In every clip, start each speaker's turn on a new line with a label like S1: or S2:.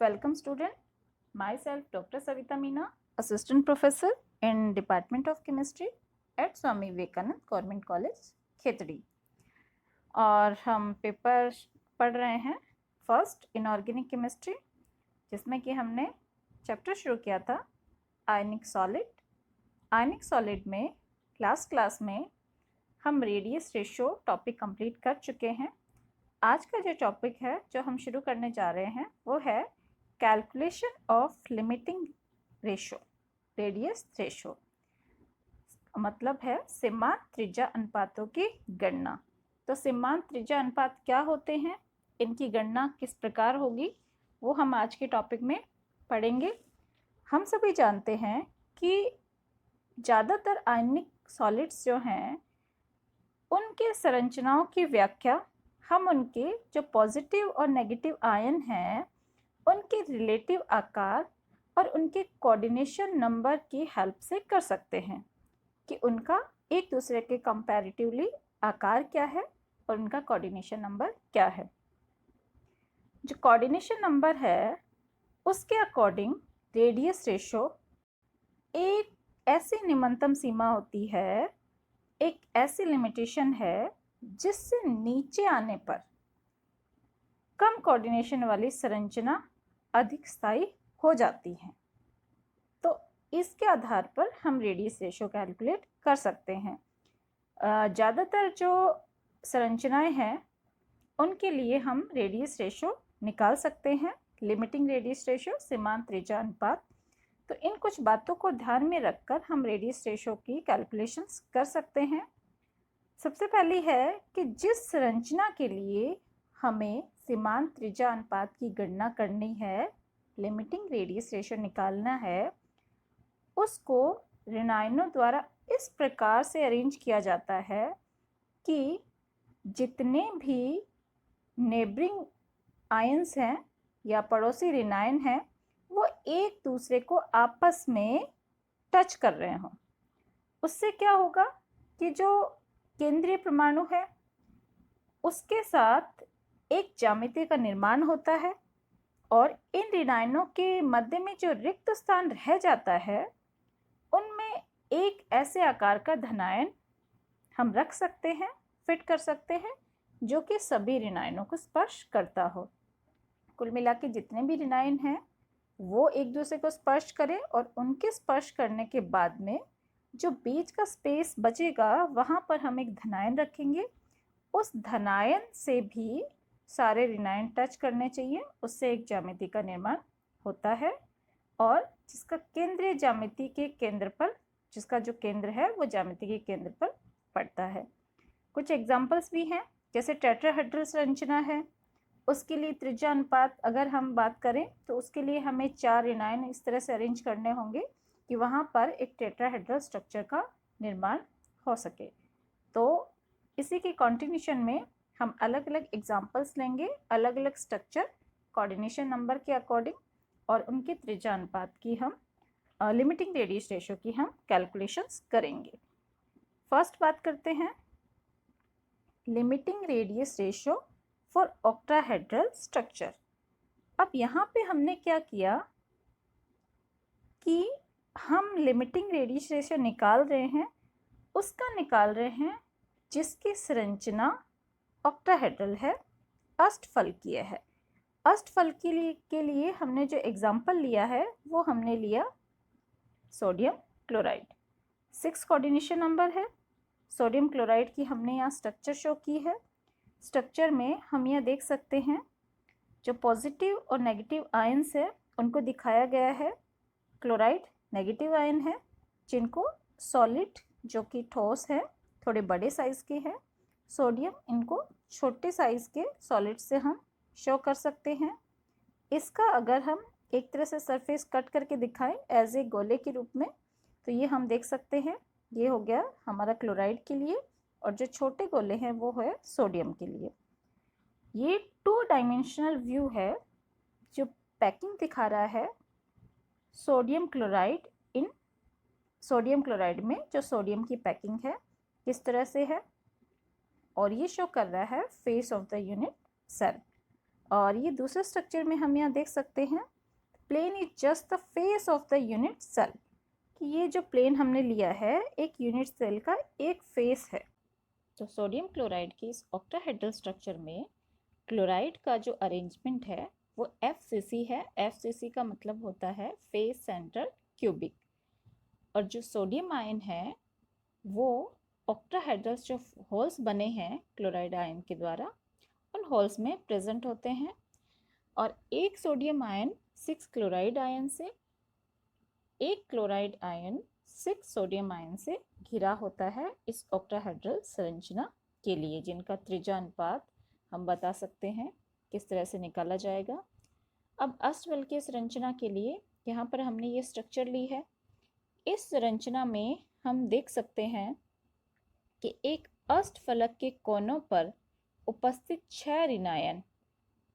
S1: Welcome student, myself Dr. Savita Meena, Assistant Professor in Department of Chemistry at Swami Vivekanand Government College, Khetri. और हम paper पढ़ रहे हैं first inorganic chemistry, जिसमें कि हमने चैप्टर शुरू किया था आयनिक सॉलिड। आयनिक सॉलिड में क्लास में हम रेडियस रेशो टॉपिक कंप्लीट कर चुके हैं। आज का जो टॉपिक है जो हम शुरू करने जा रहे हैं वो है calculation of limiting ratio, radius ratio, मतलब है सीमांत त्रिज्या अनुपातों की गणना। तो सीमांत त्रिज्या अनुपात क्या होते हैं, इनकी गणना किस प्रकार होगी, वो हम आज के टॉपिक में पढ़ेंगे। हम सभी जानते हैं कि ज़्यादातर आयनिक सॉलिड्स जो हैं उनके संरचनाओं की व्याख्या हम उनके जो पॉजिटिव और नेगेटिव आयन हैं उनके रिलेटिव आकार और उनके कोऑर्डिनेशन नंबर की हेल्प से कर सकते हैं कि उनका एक दूसरे के कंपैरेटिवली आकार क्या है और उनका कोऑर्डिनेशन नंबर क्या है। जो कोऑर्डिनेशन नंबर है उसके अकॉर्डिंग रेडियस रेशो एक ऐसी निम्नतम सीमा होती है, एक ऐसी लिमिटेशन है जिससे नीचे आने पर कम कोऑर्डिनेशन वाली संरचना अधिक स्थायी हो जाती है। तो इसके आधार पर हम रेडियस रेशो कैलकुलेट कर सकते हैं। ज़्यादातर जो संरचनाएं हैं उनके लिए हम रेडियस रेशो निकाल सकते हैं, लिमिटिंग रेडियस रेशो, सीमांत त्रिज्या अनुपात। तो इन कुछ बातों को ध्यान में रखकर हम रेडियस रेशो की कैलकुलेशंस कर सकते हैं। सबसे पहली है कि जिस संरचना के लिए हमें सीमांत त्रिज्या अनुपात की गणना करनी है, लिमिटिंग रेडियस रेशो निकालना है, उसको ऋणायनों द्वारा इस प्रकार से अरेंज किया जाता है कि जितने भी नेबरिंग आयंस हैं या पड़ोसी ऋणायन हैं वो एक दूसरे को आपस में टच कर रहे हों। उससे क्या होगा कि जो केंद्रीय परमाणु है उसके साथ एक ज्यामिति का निर्माण होता है और इन ऋणायनों के मध्य में जो रिक्त स्थान रह जाता है उनमें एक ऐसे आकार का धनायन हम रख सकते हैं, फिट कर सकते हैं, जो कि सभी ऋणायनों को स्पर्श करता हो। कुल मिला के जितने भी ऋणायन हैं वो एक दूसरे को स्पर्श करें और उनके स्पर्श करने के बाद में जो बीच का स्पेस बचेगा वहाँ पर हम एक धनायन रखेंगे। उस धनायन से भी सारे ऋणायन टच करने चाहिए, उससे एक ज्यामिति का निर्माण होता है और जिसका केंद्रीय ज्यामिति के केंद्र पर, जिसका जो केंद्र है वो ज्यामिति के केंद्र पर पड़ता है। कुछ एग्जाम्पल्स भी हैं, जैसे टेट्राहेड्रल संरचना है, उसके लिए त्रिज्या अनुपात अगर हम बात करें तो उसके लिए हमें 4 ऋणायन इस तरह से अरेंज करने होंगे कि वहाँ पर एक टेट्राहेड्रल स्ट्रक्चर का निर्माण हो सके। तो इसी के कॉन्टिन्यूशन में हम अलग अलग एग्जाम्पल्स लेंगे, अलग अलग स्ट्रक्चर कोऑर्डिनेशन नंबर के अकॉर्डिंग, और उनके त्रिज्या अनुपात की हम लिमिटिंग रेडियस रेशो की हम कैलकुलेशंस करेंगे। फर्स्ट बात करते हैं limiting radius ratio for octahedral structure. अब यहाँ पे हमने क्या किया कि हम लिमिटिंग रेडियस रेशो निकाल रहे हैं, उसका निकाल रहे हैं जिसकी संरचना ऑक्टाहेड्रल है, अष्टफलकीय है। अष्टफलकीय के लिए हमने जो एग्जाम्पल लिया है वो हमने लिया सोडियम क्लोराइड। 6 कोऑर्डिनेशन नंबर है। सोडियम क्लोराइड की हमने यहाँ स्ट्रक्चर शो की है। स्ट्रक्चर में हम यह देख सकते हैं जो पॉजिटिव और नेगेटिव आयंस है उनको दिखाया गया है। क्लोराइड नेगेटिव आयन है जिनको सॉलिड जो कि ठोस है थोड़े बड़े साइज़ के हैं, सोडियम इनको छोटे साइज़ के सॉलिड से हम शो कर सकते हैं। इसका अगर हम एक तरह से सरफेस कट करके दिखाएं एज ए गोले के रूप में तो ये हम देख सकते हैं, ये हो गया हमारा क्लोराइड के लिए, और जो छोटे गोले हैं वो है सोडियम के लिए। ये 2 डायमेंशनल व्यू है जो पैकिंग दिखा रहा है sodium chloride in sodium chloride में जो सोडियम की पैकिंग है किस तरह से है, और ये शो कर रहा है face of the unit cell. और ये दूसरे स्ट्रक्चर में हम यहाँ देख सकते हैं, plane is just the face of the unit cell, कि ये जो प्लेन हमने लिया है एक यूनिट सेल का एक फेस है। तो सोडियम क्लोराइड के इस ऑक्टाहेड्रल स्ट्रक्चर में क्लोराइड का जो अरेंजमेंट है वो FCC है। FCC का मतलब होता है फेस सेंटर क्यूबिक। और जो सोडियम आयन है वो ऑक्टाहेड्रल जो होल्स बने हैं क्लोराइड आयन के द्वारा, उन होल्स में प्रेजेंट होते हैं। और एक सोडियम आयन 6 क्लोराइड आयन से, एक क्लोराइड आयन 6 सोडियम आयन से घिरा होता है इस ऑक्टाहेड्रल संरचना के लिए, जिनका त्रिज्या अनुपात हम बता सकते हैं किस तरह से निकाला जाएगा। अब अष्टफलकीय संरचना के लिए यहाँ पर हमने ये स्ट्रक्चर ली है। इस संरचना में हम देख सकते हैं कि एक अष्टफलक के कोनों पर उपस्थित 6 ऋणायन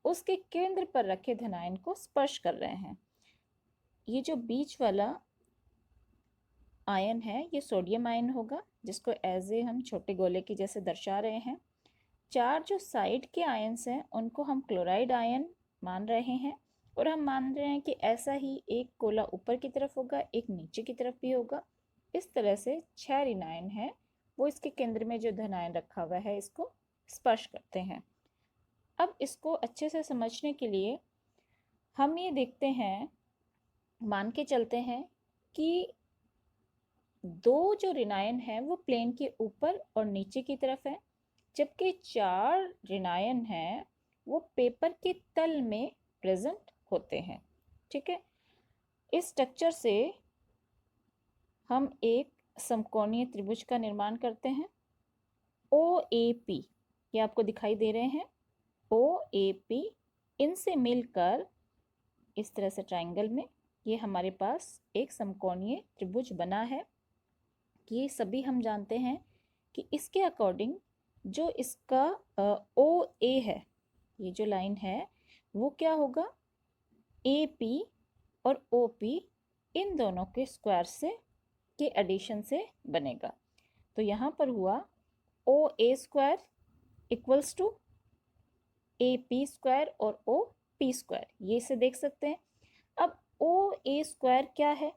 S1: उसके केंद्र पर रखे धनायन को स्पर्श कर रहे हैं। ये जो बीच वाला आयन है ये सोडियम आयन होगा, जिसको एज ए हम छोटे गोले के जैसे दर्शा रहे हैं। 4 जो साइड के आयन्स हैं उनको हम क्लोराइड आयन मान रहे हैं, और हम मान रहे हैं कि ऐसा ही एक गोला ऊपर की तरफ होगा, एक नीचे की तरफ भी होगा। इस तरह से 6 ऋणायन है वो इसके केंद्र में जो धनायन रखा हुआ है इसको स्पर्श करते हैं। अब इसको अच्छे से समझने के लिए हम ये देखते हैं, मान के चलते हैं कि 2 जो ऋणायन है वो प्लेन के ऊपर और नीचे की तरफ है, जबकि 4 ऋणायन हैं वो पेपर के तल में प्रेजेंट होते हैं। ठीक है, इस स्ट्रक्चर से हम एक समकोणीय त्रिभुज का निर्माण करते हैं। OAP ये आपको दिखाई दे रहे हैं, OAP इनसे मिलकर इस तरह से ट्रायंगल में ये हमारे पास एक समकोणीय त्रिभुज बना है। ये सभी हम जानते हैं कि इसके अकॉर्डिंग जो इसका OA है, ये जो लाइन है वो क्या होगा, AP और OP इन दोनों के स्क्वायर से के एडिशन से बनेगा। तो यहाँ पर हुआ OA square equals to AP square और OP स्क्वायर, ये से देख सकते हैं। अब OA स्क्वायर क्या है,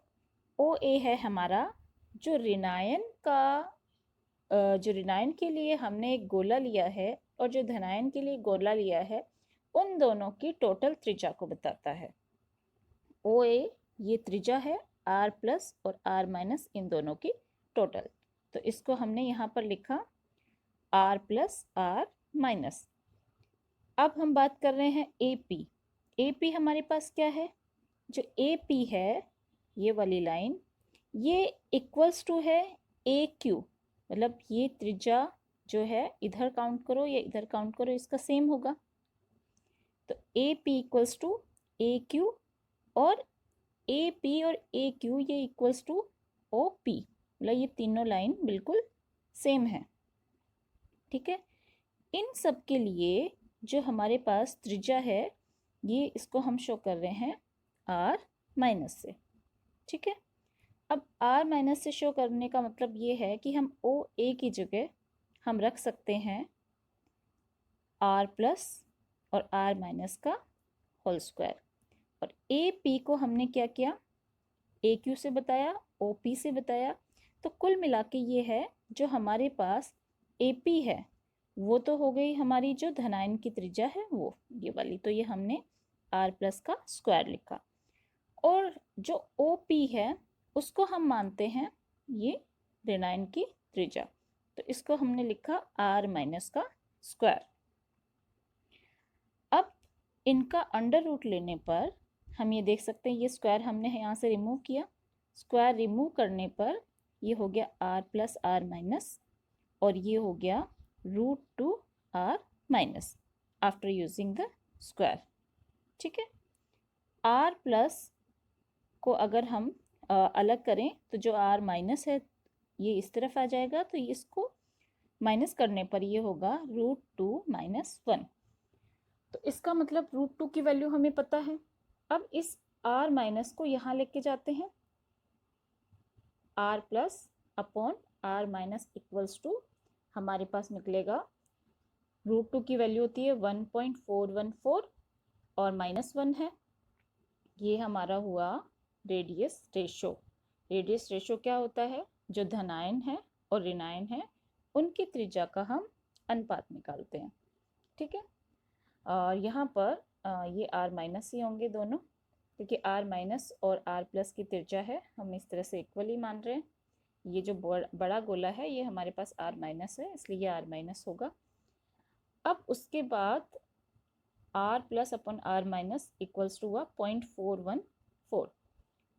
S1: OA है हमारा जो ऋणायन का जो ऋणायन के लिए हमने एक गोला लिया है और जो धनायन के लिए गोला लिया है, उन दोनों की टोटल त्रिज्या को बताता है। OA ये त्रिज्या है R प्लस और R माइनस इन दोनों की टोटल। तो इसको हमने यहाँ पर लिखा R प्लस R माइनस। अब हम बात कर रहे हैं AP। AP हमारे पास क्या है, जो AP है ये वाली लाइन ये इक्वल्स टू है AQ, मतलब ये त्रिज्या जो है इधर काउंट करो या इधर काउंट करो इसका सेम होगा। तो AP इक्वल्स टू AQ और AP और AQ ये इक्वल्स टू OP, मतलब ये तीनों लाइन बिल्कुल सेम है। ठीक है, इन सब के लिए जो हमारे पास त्रिज्या है ये इसको हम शो कर रहे हैं R माइनस से। ठीक है, अब R माइनस से शो करने का मतलब ये है कि हम OA की जगह हम रख सकते हैं R प्लस और R माइनस का होल स्क्वायर, और AP को हमने क्या किया, AQ से बताया, OP से बताया। तो कुल मिला के ये है जो हमारे पास AP है वो तो हो गई हमारी जो धनायन की त्रिज्या है वो ये वाली, तो ये हमने R प्लस का स्क्वायर लिखा। और जो OP है उसको हम मानते हैं ये ऋणायन की त्रिज्या, तो इसको हमने लिखा R माइनस का स्क्वायर। अब इनका अंडर रूट लेने पर हम ये देख सकते हैं, ये स्क्वायर हमने यहाँ से रिमूव किया, स्क्वायर रिमूव करने पर ये हो गया R प्लस R माइनस, और ये हो गया √2R minus after using the square. ठीक है, R प्लस को अगर हम अलग करें तो जो R माइनस है ये इस तरफ आ जाएगा, तो इसको माइनस करने पर ये होगा √2 माइनस 1। तो इसका मतलब √2 की वैल्यू हमें पता है। अब इस R माइनस को यहाँ लेके जाते हैं, R plus upon R minus equals to हमारे पास निकलेगा √2 की वैल्यू होती है 1.414 और -1 है। ये हमारा हुआ रेडियस रेशो। रेडियस रेशो क्या होता है? जो धनायन है और ऋणायन है उनकी त्रिज्या का हम अनुपात निकालते हैं। ठीक है, और यहाँ पर ये r- ही होंगे दोनों, क्योंकि r- और r+ की त्रिज्या है, हम इस तरह से इक्वली मान रहे हैं। ये जो बड़ा गोला है ये हमारे पास r- है, इसलिए ये r- होगा। अब उसके बाद r+/r- इक्वल्स टू हुआ 0.414।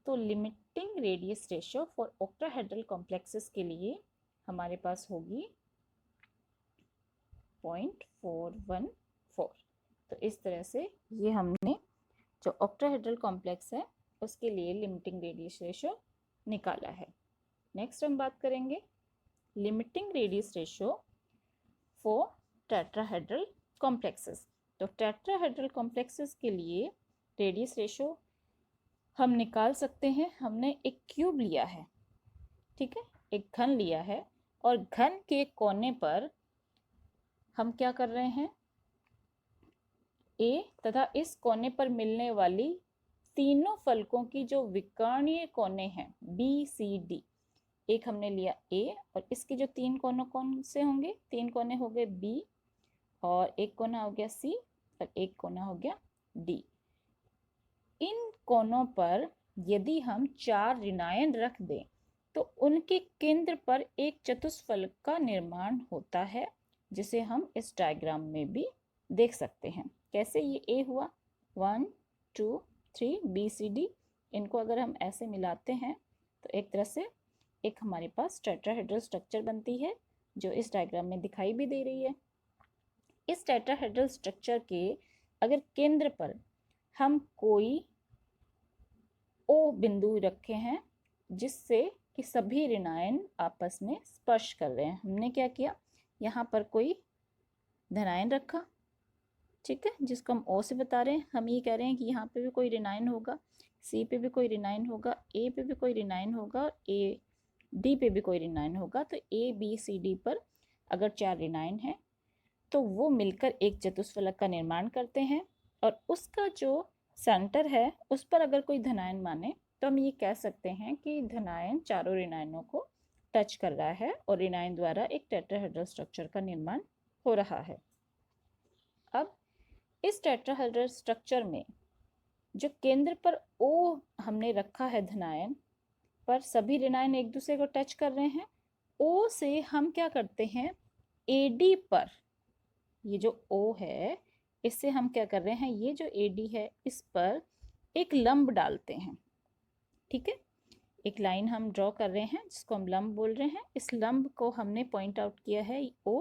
S1: तो limiting radius ratio for octahedral complexes के लिए हमारे पास होगी 0.414। तो इस तरह से ये हमने जो ऑक्टाहेड्रल कॉम्प्लेक्स है उसके लिए लिमिटिंग रेडियस रेशियो निकाला है। नेक्स्ट हम बात करेंगे limiting radius ratio for tetrahedral complexes. तो टेट्राहेड्रल कॉम्प्लेक्सेस के लिए रेडियस रेशियो हम निकाल सकते हैं। हमने एक क्यूब लिया है, ठीक है, एक घन लिया है, और घन के कोने पर हम क्या कर रहे हैं, ए तथा इस कोने पर मिलने वाली तीनों फलकों की जो विकर्णीय कोने हैं बी सी डी, एक हमने लिया ए, और इसके जो तीन कोने कौन से होंगे? तीन कोने हो गए बी, और एक कोना हो गया सी, और एक कोना हो गया डी। इन कोनों पर यदि हम 4 ऋणायन रख दें तो उनके केंद्र पर एक चतुष्फलक का निर्माण होता है, जिसे हम इस डायग्राम में भी देख सकते हैं। कैसे? ये ए हुआ 1 2 3 बी सी डी, इनको अगर हम ऐसे मिलाते हैं तो एक तरह से एक हमारे पास टेट्राहेड्रल स्ट्रक्चर बनती है, जो इस डायग्राम में दिखाई भी दे रही है। इस टेट्राहेड्रल स्ट्रक्चर के अगर केंद्र पर हम कोई ओ बिंदु रखे हैं जिससे कि सभी ऋणायन आपस में स्पर्श कर रहे हैं, हमने क्या किया, यहाँ पर कोई धनायन रखा, ठीक है, जिसको हम ओ से बता रहे हैं। हम ये कह रहे हैं कि यहाँ पे भी कोई ऋणायन होगा, सी पे भी कोई ऋणायन होगा, ए पे भी कोई ऋणायन होगा, और ए डी पे भी कोई ऋणायन होगा। तो ए बी सी डी पर अगर 4 ऋणायन है तो वो मिलकर एक चतुष्फलक का निर्माण करते हैं, और उसका जो सेंटर है उस पर अगर कोई धनायन माने तो हम ये कह सकते हैं कि धनायन चारों ऋणायनों को टच कर रहा है और ऋणायन द्वारा एक टेट्राहेड्रल स्ट्रक्चर का निर्माण हो रहा है। अब इस टेट्राहेड्रल स्ट्रक्चर में जो केंद्र पर ओ हमने रखा है धनायन पर, सभी ऋणायन एक दूसरे को टच कर रहे हैं। ओ से हम क्या करते हैं, एडी पर, ये जो ओ है इससे हम क्या कर रहे हैं, ये जो एडी है इस पर एक लंब डालते हैं, ठीक है, एक लाइन हम ड्रॉ कर रहे हैं जिसको हम लंब बोल रहे हैं। इस लंब को हमने पॉइंट आउट किया है ओ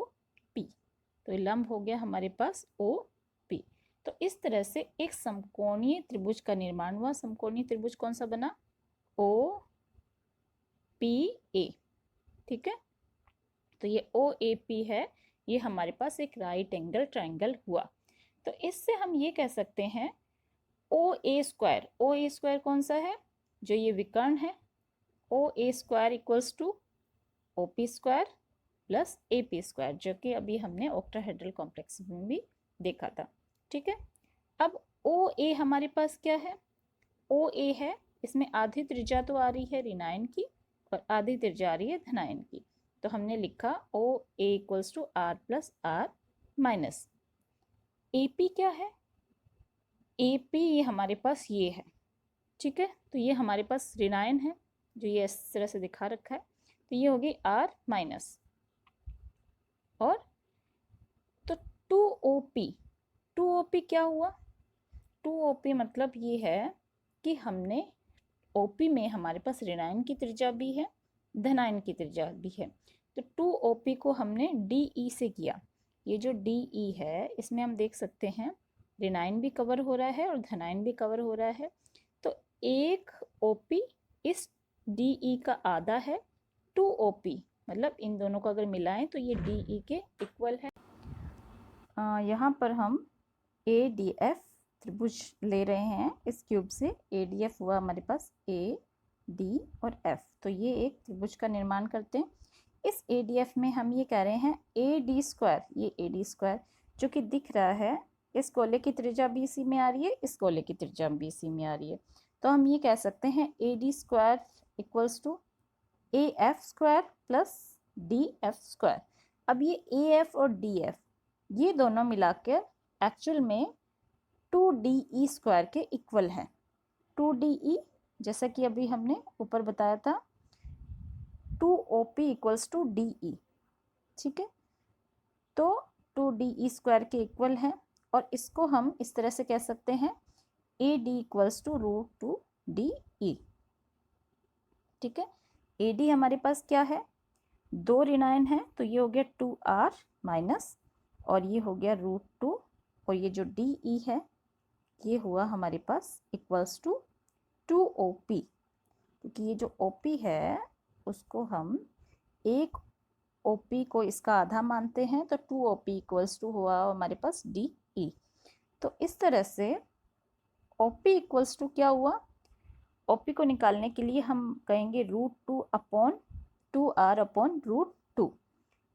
S1: पी, तो ये लंब हो गया हमारे पास ओ पी। तो इस तरह से एक समकोणीय त्रिभुज का निर्माण हुआ। समकोणीय त्रिभुज कौन सा बना? ओ पी ए, ठीक है। तो ये ओ ए पी है, ये हमारे पास एक राइट एंगल ट्राइंगल हुआ। तो इससे हम ये कह सकते हैं ओ A square, O A square कौन सा है, जो ये विकर्ण है, O A square equals to O P square plus A P square, जो कि अभी हमने ऑक्टाहेड्रल कॉम्प्लेक्स में भी देखा था, ठीक है। अब ओ ए हमारे पास क्या है, ओ ए है, इसमें आधी त्रिज्या तो आ रही है ऋणायन की और आधी त्रिज्या आ रही है धनायन की, तो हमने लिखा O A equals to R plus R minus. A P क्या है, ए पी ये हमारे पास ये है, ठीक है, तो ये हमारे पास ऋणायन है जो ये इस तरह से दिखा रखा है, तो ये होगी आर माइनस, और तो 2OP, 2OP क्या हुआ, 2OP मतलब ये है कि हमने OP में हमारे पास ऋणायन की त्रिज्या भी है, धनायन की त्रिज्या भी है, तो 2OP को हमने DE से किया। ये जो DE है इसमें हम देख सकते हैं ऋणायन भी कवर हो रहा है और धनायन भी कवर हो रहा है, तो एक OP इस DE का आधा है, 2OP मतलब इन दोनों को अगर मिलाएं तो ये DE के इक्वल है। यहाँ पर हम ADF त्रिभुज ले रहे हैं इस क्यूब से। ADF हुआ हमारे पास A, D और F, तो ये एक त्रिभुज का निर्माण करते हैं। इस ADF में हम ये कह रहे हैं AD स्क्वायर, ये AD स्क्वायर जो कि दिख रहा है इस गोले की त्रिज्या BC में आ रही है, इस गोले की त्रिज्या BC में आ रही है। तो हम ये कह सकते हैं AD square equals to AF square plus DF square. अब ये AF और DF ये दोनों मिलाकर एक्चुअल में 2DE स्क्वायर के इक्वल है। 2DE जैसा कि अभी हमने ऊपर बताया था 2OP इक्वल्स टू DE, ठीक है। तो 2DE स्क्वायर के इक्वल है और इसको हम इस तरह से कह सकते हैं AD इक्वल्स टू √2DE, ठीक है। AD हमारे पास क्या है, 2 ऋणायन है तो ये हो गया 2R माइनस और ये हो गया √2 और ये जो DE है ये हुआ हमारे पास इक्वल्स टू 2OP, क्योंकि ये जो OP है उसको हम एक OP को इसका आधा मानते हैं तो 2OP इक्वल्स टू हुआ हमारे पास DE। तो इस तरह से OP इक्वल्स टू क्या हुआ, OP को निकालने के लिए हम कहेंगे √2 अपॉन 2R अपॉन √2।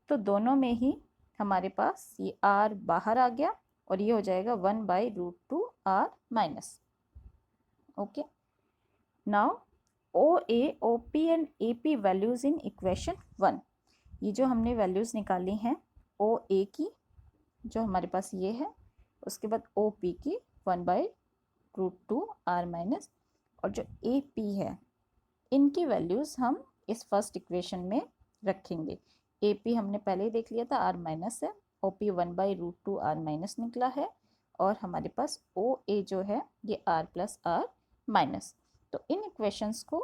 S1: तो दोनों में ही हमारे पास ये R बाहर आ गया और ये हो जाएगा 1/√2R minus. Okay, now OA, OP and AP values in equation 1। ये जो हमने वैल्यूज निकाली हैं OA की जो हमारे पास ये है, उसके बाद OP की 1/√2R माइनस और जो AP है इनकी वैल्यूज हम इस फर्स्ट इक्वेशन में रखेंगे। AP हमने पहले ही देख लिया था R माइनस है, OP 1/√2R माइनस निकला है और हमारे पास OA जो है ये R प्लस R माइनस। तो इन इक्वेशंस को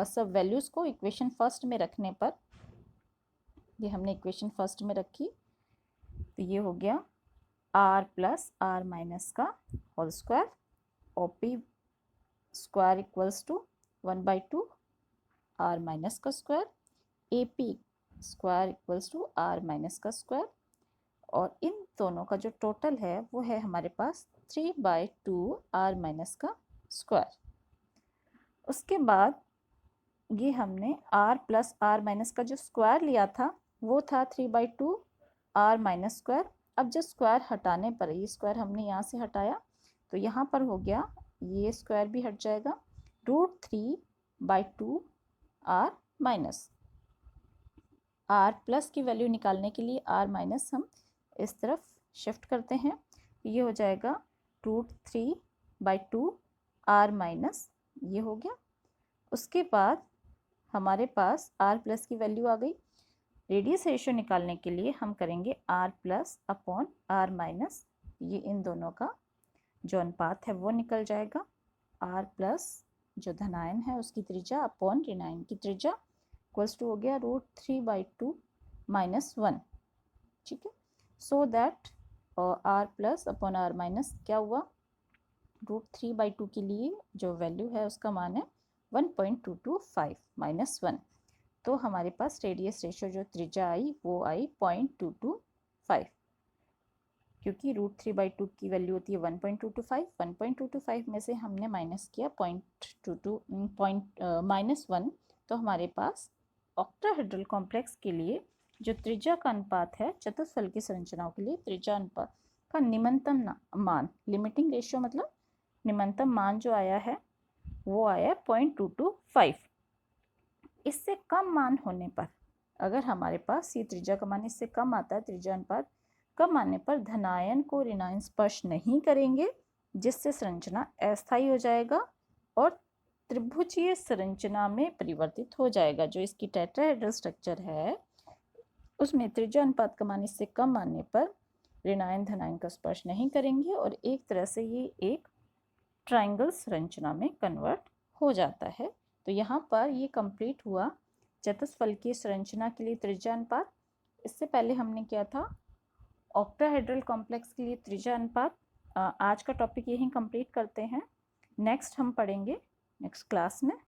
S1: सब वैल्यूज़ को इक्वेशन फर्स्ट में रखने पर, ये हमने इक्वेशन फर्स्ट में रखी तो ये हो गया R प्लस R माइनस का whole square, OP square equals to 1/2 R minus का square, AP square equals to R minus का स्क्वायर और इन दोनों का जो टोटल है वो है हमारे पास 3/2 R माइनस का स्क्वायर। उसके बाद ये हमने R प्लस R माइनस का जो स्क्वायर लिया था वो था 3/2 R माइनस स्क्वायर। अब जो स्क्वायर हटाने पर, ये स्क्वायर हमने यहाँ से हटाया तो यहाँ पर हो गया ये स्क्वायर भी हट जाएगा, √3/2 R माइनस। R प्लस की वैल्यू निकालने के लिए R माइनस हम इस तरफ शिफ्ट करते हैं, ये हो जाएगा √3/2 R माइनस, ये हो गया। उसके बाद हमारे पास R प्लस की वैल्यू आ गई। रेडियस रेशियो निकालने के लिए हम करेंगे R plus upon R minus, ये इन दोनों का जो अनुपात है वो निकल जाएगा। R प्लस जो धनायन है उसकी त्रिज्या अपॉन ऋणायन की त्रिज्या इक्वल्स टू हो गया √3/2 माइनस 1, ठीक है। So that R plus upon R minus क्या हुआ, √3/2 के लिए जो वैल्यू है उसका मान है 1.225 माइनस 1। तो हमारे पास रेडियस रेशियो जो त्रिज्या आई वो आई 0.225, क्योंकि √3/2 की वैल्यू होती है 1.225। 1.225 में से हमने माइनस किया -1, तो हमारे पास ऑक्टाहेड्रल कॉम्प्लेक्स के लिए जो त्रिज्या का अनुपात है चतुष्फल की संरचनाओं के लिए त्रिज्या अनुपात का निम्नतम मान, लिमिटिंग रेशियो मतलब निम्नतम मान जो आया है वो आया 0.225। इससे कम मान होने पर, अगर हमारे पास ये त्रिज्या का मान इससे कम आता है, त्रिज्या अनुपात कम आने पर धनायन को ऋणायन स्पर्श नहीं करेंगे, जिससे संरचना अस्थायी हो जाएगा और त्रिभुजीय संरचना में परिवर्तित हो जाएगा। जो इसकी टेट्राहेड्रल स्ट्रक्चर है उसमें त्रिज्या अनुपात का मान इससे कम आने पर ऋणायन धनायन का स्पर्श नहीं करेंगे और एक तरह से ये एक ट्रायंगल संरचना में कन्वर्ट हो जाता है। तो यहाँ पर ये कंप्लीट हुआ चतुष्फलकीय संरचना के लिए त्रिज्या अनुपात। इससे पहले हमने किया था ऑक्टाहेड्रल कॉम्प्लेक्स के लिए त्रिज्या अनुपात। आज का टॉपिक यहीं कंप्लीट करते हैं। नेक्स्ट हम पढ़ेंगे नेक्स्ट क्लास में।